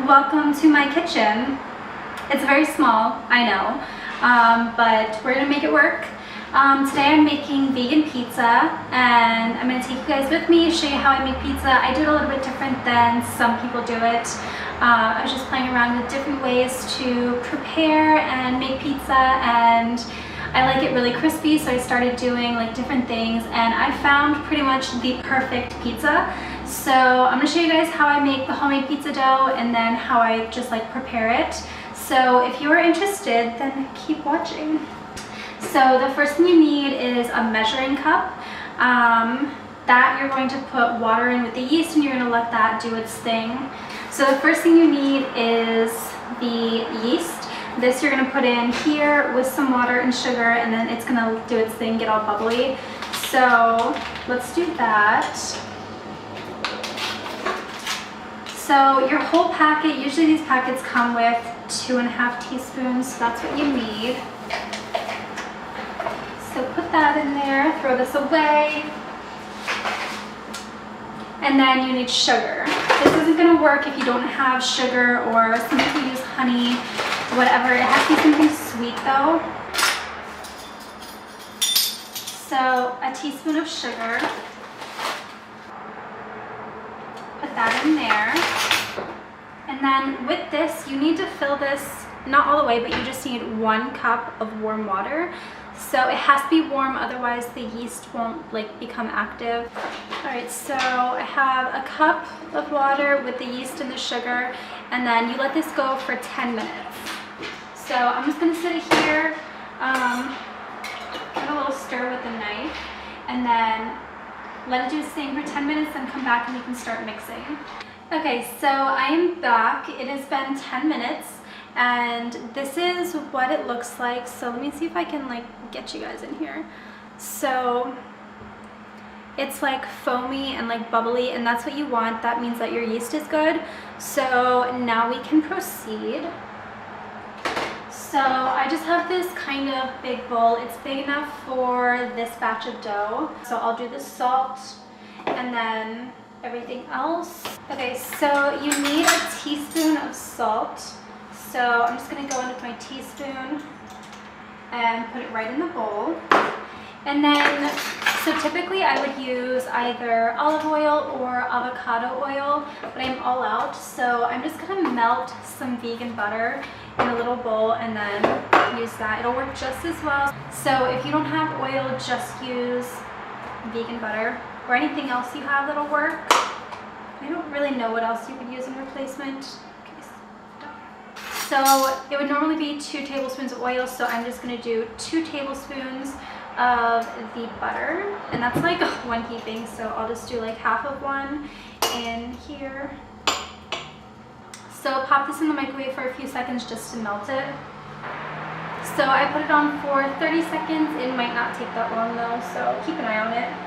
welcome to my kitchen. It's very small, I know, but we're gonna make it work. Today I'm making vegan pizza, and I'm gonna take you guys with me, show you how I make pizza. I do it a little bit different than some people do it. I was just playing around with different ways to prepare and make pizza, and I like it really crispy, so I started doing like different things, and I found pretty much the perfect pizza. So I'm gonna show you guys how I make the homemade pizza dough and then how I just like prepare it. So if you're interested, then keep watching. So the first thing you need is a measuring cup. That you're going to put water in with the yeast, and you're gonna let that do its thing. So the first thing you need is the yeast. This you're gonna put in here with some water and sugar, and then it's gonna do its thing, get all bubbly. So let's do that. So your whole packet, usually these packets come with 2.5 teaspoons, so that's what you need. So put that in there, throw this away. And then you need sugar. This isn't gonna work if you don't have sugar, or some people use honey, whatever. It has to be something sweet though. So a teaspoon of sugar. Put that in there. And then with this, you need to fill this, not all the way, but you just need 1 cup of warm water. So it has to be warm, otherwise the yeast won't like become active. All right, so I have a cup of water with the yeast and the sugar, and then you let this go for 10 minutes. So I'm just gonna sit it here, give it a little stir with a knife, and then let it do its thing for 10 minutes, then come back and you can start mixing. Okay, so I am back. It has been 10 minutes. And this is what it looks like. So let me see if I can like get you guys in here. So it's like foamy and like bubbly, and that's what you want. That means that your yeast is good. So now we can proceed. So I just have this kind of big bowl. It's big enough for this batch of dough. So I'll do the salt and then everything else. Okay, so you need a teaspoon of salt. So I'm just going to go in with my teaspoon and put it right in the bowl. And then, so typically I would use either olive oil or avocado oil, but I'm all out. So I'm just going to melt some vegan butter in a little bowl and then use that. It'll work just as well. So if you don't have oil, just use vegan butter or anything else you have that'll work. I don't really know what else you could use in replacement. So it would normally be 2 tablespoons of oil, so I'm just going to do 2 tablespoons of the butter, and that's like 1 heaping, so I'll just do like half of one in here. So pop this in the microwave for a few seconds just to melt it. So I put it on for 30 seconds. It might not take that long though, so keep an eye on it.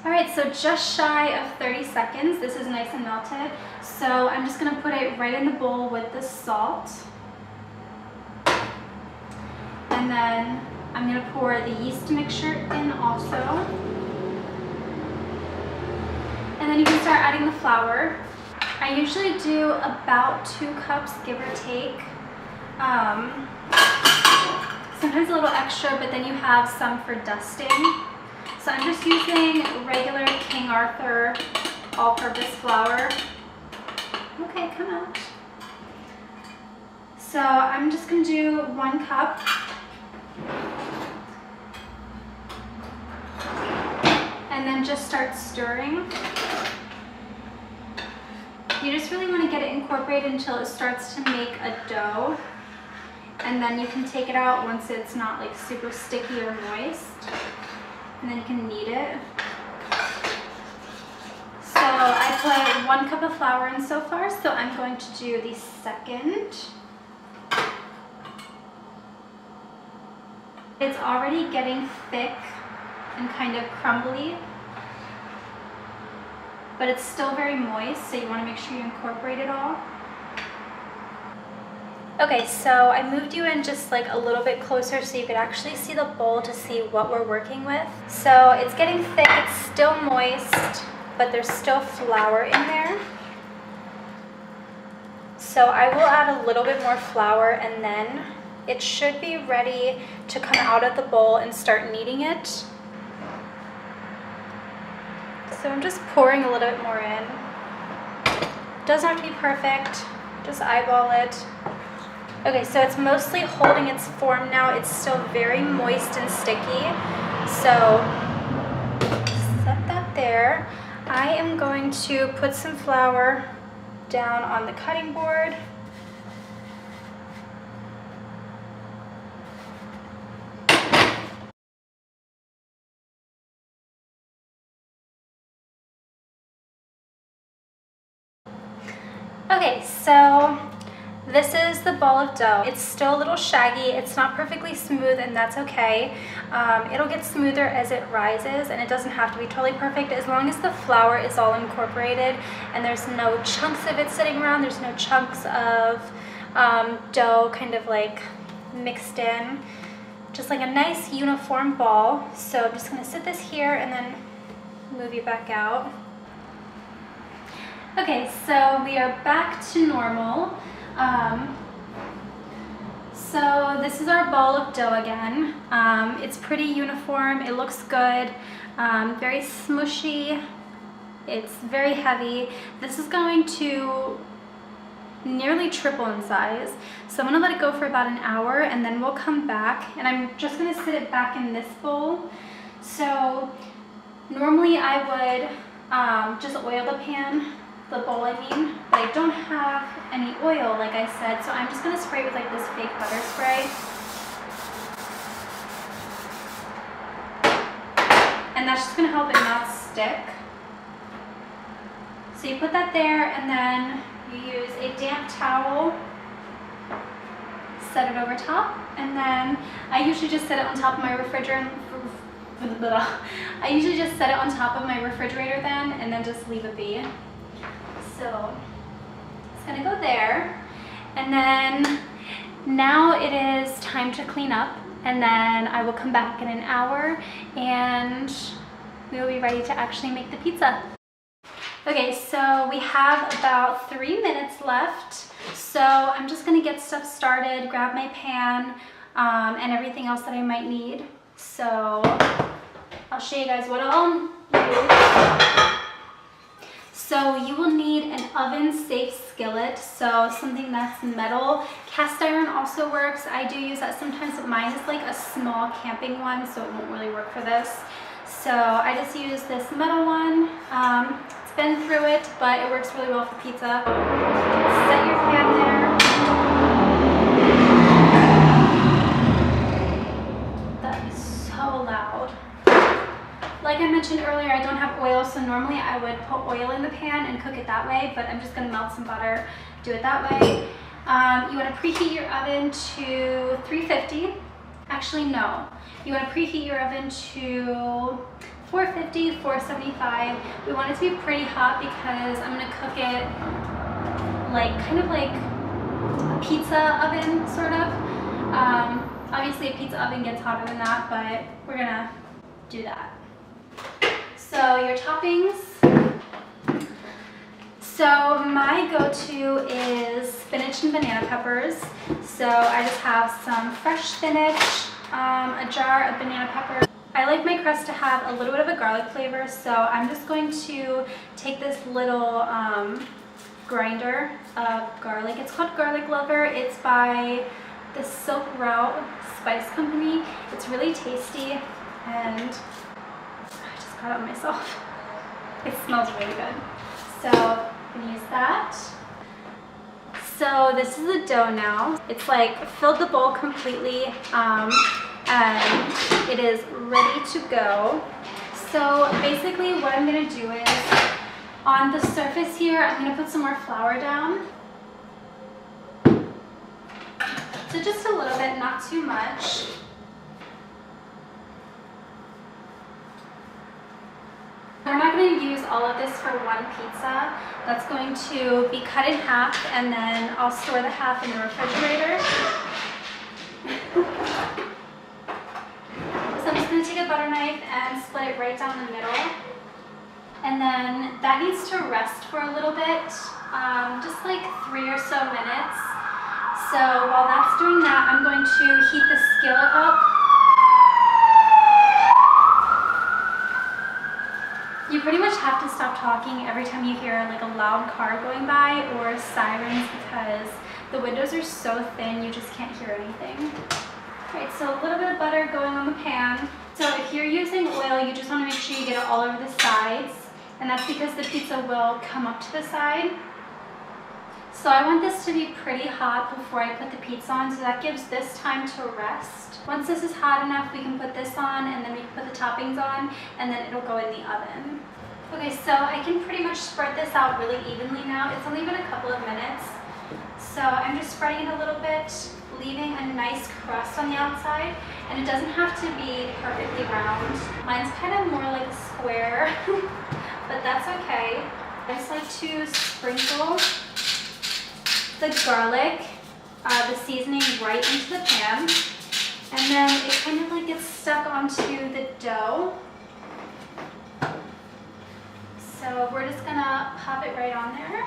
Alright, so just shy of 30 seconds. This is nice and melted. So I'm just going to put it right in the bowl with the salt. And then I'm going to pour the yeast mixture in also. And then you can start adding the flour. I usually do about 2 cups, give or take. Sometimes a little extra, but then you have some for dusting. So I'm just using regular King Arthur all-purpose flour. Okay, come out. So I'm just going to do 1 cup. And then just start stirring. You just really want to get it incorporated until it starts to make a dough. And then you can take it out once it's not like super sticky or moist. And then you can knead it. So I put 1 cup of flour in so far, so I'm going to do the second. It's already getting thick and kind of crumbly, but it's still very moist, so you want to make sure you incorporate it all. Okay, so I moved you in just like a little bit closer so you could actually see the bowl to see what we're working with. So it's getting thick, it's still moist, but there's still flour in there. So I will add a little bit more flour and then it should be ready to come out of the bowl and start kneading it. So I'm just pouring a little bit more in. Doesn't have to be perfect, just eyeball it. Okay, so it's mostly holding its form now. It's still very moist and sticky. So set that there. I am going to put some flour down on the cutting board. Okay, so this is the ball of dough. It's still a little shaggy. It's not perfectly smooth, and that's okay. It'll get smoother as it rises, and it doesn't have to be totally perfect as long as the flour is all incorporated and there's no chunks of it sitting around. There's no chunks of dough kind of like mixed in. Just like a nice uniform ball. So I'm just going to sit this here and then move you back out. Okay, so we are back to normal. So this is our ball of dough again. It's pretty uniform, it looks good, very smushy, it's very heavy. This is going to nearly triple in size. So I'm gonna let it go for about an hour and then we'll come back and I'm just gonna sit it back in this bowl. So normally I would just oil the pan, the bowl I mean, but I don't have any oil like I said, so I'm just going to spray it with like this fake butter spray. And that's just going to help it not stick. So you put that there and then you use a damp towel, set it over top, and then I usually just set it on top of my refrigerator. I usually just set it on top of my refrigerator then and then just leave it be. So it's gonna go there, and then now it is time to clean up, and then I will come back in an hour and we will be ready to actually make the pizza. Okay, so we have about 3 minutes left, so I'm just gonna get stuff started, grab my pan and everything else that I might need. So I'll show you guys what I'll use. So you will need an oven-safe skillet, so something that's metal. Cast iron also works. I do use that sometimes, but mine is like a small camping one, so it won't really work for this. So I just use this metal one. It's been through it, but it works really well for pizza. Set your pan there. That is so loud. Like I mentioned earlier, I don't have oil, so normally I would put oil in the pan and cook it that way, but I'm just gonna melt some butter, do it that way. You wanna preheat your oven to 350. Actually, no. You wanna preheat your oven to 450, 475. We want it to be pretty hot because I'm gonna cook it like, kind of like a pizza oven, sort of. Obviously a pizza oven gets hotter than that, but we're gonna do that. So your toppings. So my go-to is spinach and banana peppers. So I just have some fresh spinach, a jar of banana peppers. I like my crust to have a little bit of a garlic flavor, so I'm just going to take this little grinder of garlic. It's called Garlic Lover. It's by the Silk Route Spice Company. It's really tasty, and I got it myself. It smells really good. So I'm gonna use that. So this is the dough now. It's like filled the bowl completely and it is ready to go. So basically what I'm gonna do is on the surface here, I'm gonna put some more flour down. So just a little bit, not too much. We're not going going to use all of this for one pizza. That's going to be cut in half, and then I'll store the half in the refrigerator. So I'm just going to take a butter knife and split it right down the middle. And then that needs to rest for a little bit, just like 3 or so minutes. So while that's doing that, I'm going to heat the skillet up. You pretty much have to stop talking every time you hear like a loud car going by or sirens, because the windows are so thin you just can't hear anything. Alright, so a little bit of butter going on the pan. So if you're using oil, you just want to make sure you get it all over the sides, and that's because the pizza will come up to the side. So I want this to be pretty hot before I put the pizza on, so that gives this time to rest. Once this is hot enough, we can put this on, and then we can put the toppings on, and then it'll go in the oven. Okay, so I can pretty much spread this out really evenly now. It's only been a couple of minutes. So I'm just spreading it a little bit, leaving a nice crust on the outside, and it doesn't have to be perfectly round. Mine's kind of more like a square, but that's okay. I just like to sprinkle the garlic, the seasoning right into the pan, and then it kind of like gets stuck onto the dough. So we're just gonna pop it right on there.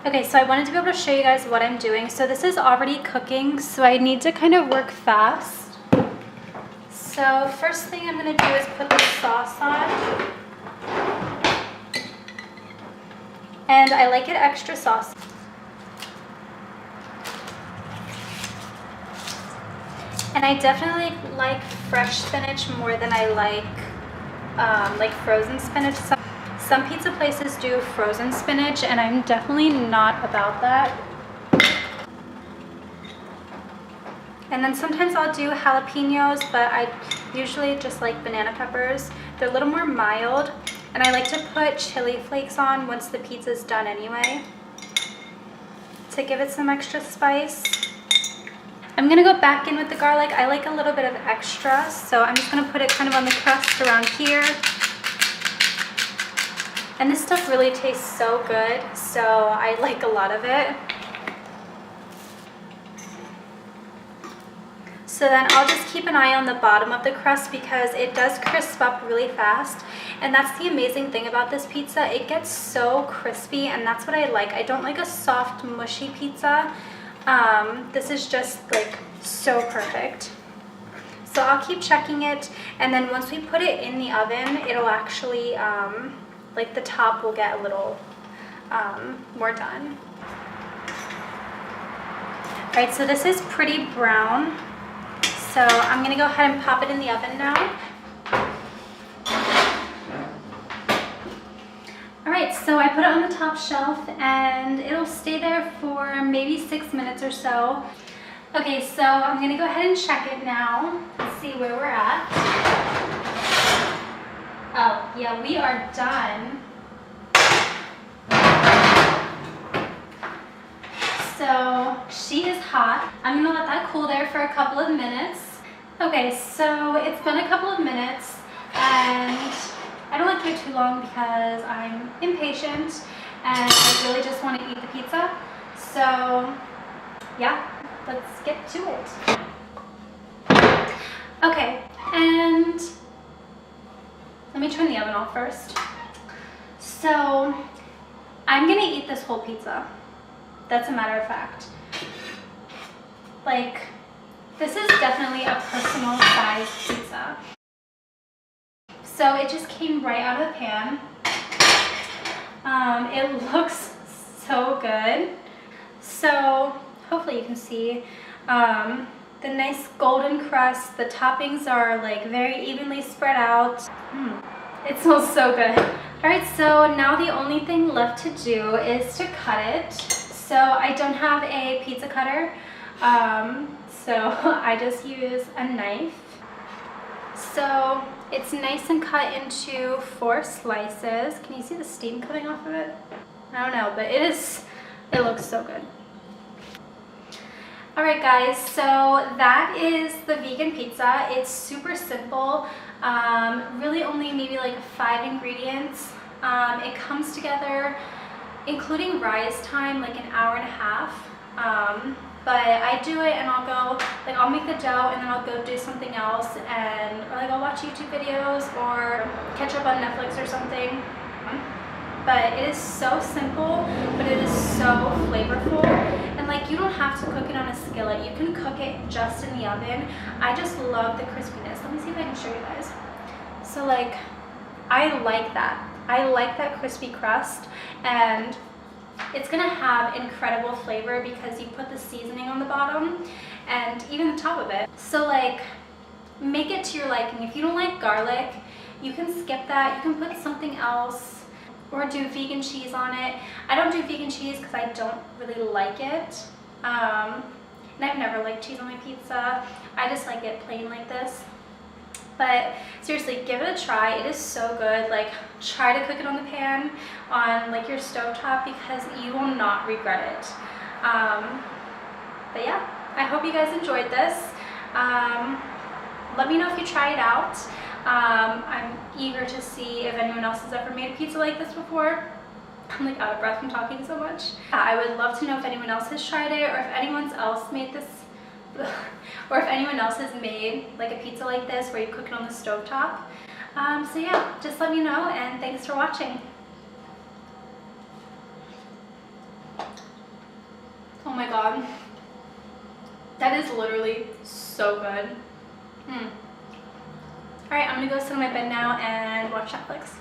Okay, so I wanted to be able to show you guys what I'm doing. So this is already cooking, so I need to kind of work fast. So first thing I'm going to do is put the sauce on. And I like it extra saucy. And I definitely like fresh spinach more than I like frozen spinach. Some pizza places do frozen spinach, and I'm definitely not about that. And then sometimes I'll do jalapenos, but I usually just like banana peppers. They're a little more mild, and I like to put chili flakes on once the pizza's done anyway, to give it some extra spice. I'm gonna go back in with the garlic. I like a little bit of extra, so I'm just gonna put it kind of on the crust around here. And this stuff really tastes so good, so I like a lot of it. So then I'll just keep an eye on the bottom of the crust, because it does crisp up really fast. And that's the amazing thing about this pizza. It gets so crispy, and that's what I like. I don't like a soft, mushy pizza. This is just like so perfect. So I'll keep checking it, and then once we put it in the oven, it'll actually, like the top will get a little more done. All right, so this is pretty brown. So I'm gonna go ahead and pop it in the oven now. All right, so I put it on the top shelf, and it'll stay there for maybe 6 minutes or so. Okay, so I'm gonna go ahead and check it now and see where we're at. Oh, yeah, we are done. So she is hot. I'm gonna let that cool there for a couple of minutes. Okay, so it's been a couple of minutes, and I don't like to wait too long because I'm impatient and I really just want to eat the pizza. So yeah, let's get to it. Okay, and let me turn the oven off first. So I'm gonna eat this whole pizza. That's a matter of fact. Like, this is definitely a personal size pizza. So it just came right out of the pan. It looks so good. So hopefully you can see the nice golden crust. The toppings are like very evenly spread out. It smells so good. All right, so now the only thing left to do is to cut it. So I don't have a pizza cutter, so I just use a knife. So it's nice and cut into 4 slices. Can you see the steam coming off of it? I don't know, but it looks so good. Alright guys, so that is the vegan pizza. It's super simple, really only maybe like 5 ingredients. It comes together, including rise time, like an hour and a half. But I do it and I'll go, like I'll make the dough and then I'll go do something else, and or like I'll watch YouTube videos or catch up on Netflix or something. But it is so simple, but it is so flavorful, and like you don't have to cook it on a skillet. You can cook it just in the oven. I just love the crispiness. Let me see if I can show you guys. So like, I like that. I like that crispy crust, and it's gonna have incredible flavor because you put the seasoning on the bottom and even the top of it. So like, make it to your liking. If you don't like garlic, you can skip that. You can put something else or do vegan cheese on it. I don't do vegan cheese because I don't really like it. And I've never liked cheese on my pizza. I just like it plain like this. But seriously, give it a try. It is so good. Like, try to cook it on the pan on like your stovetop because you will not regret it. But yeah, I hope you guys enjoyed this. Let me know if you try it out. I'm eager to see if anyone else has ever made a pizza like this before. I'm like out of breath from talking so much. I would love to know if anyone else has tried it, or if anyone else made this, or if anyone else has made like a pizza like this where you cook it on the stovetop. So yeah, just let me know, and thanks for watching. Oh my god, that is literally so good. Alright, I'm gonna go sit on my bed now and watch Netflix.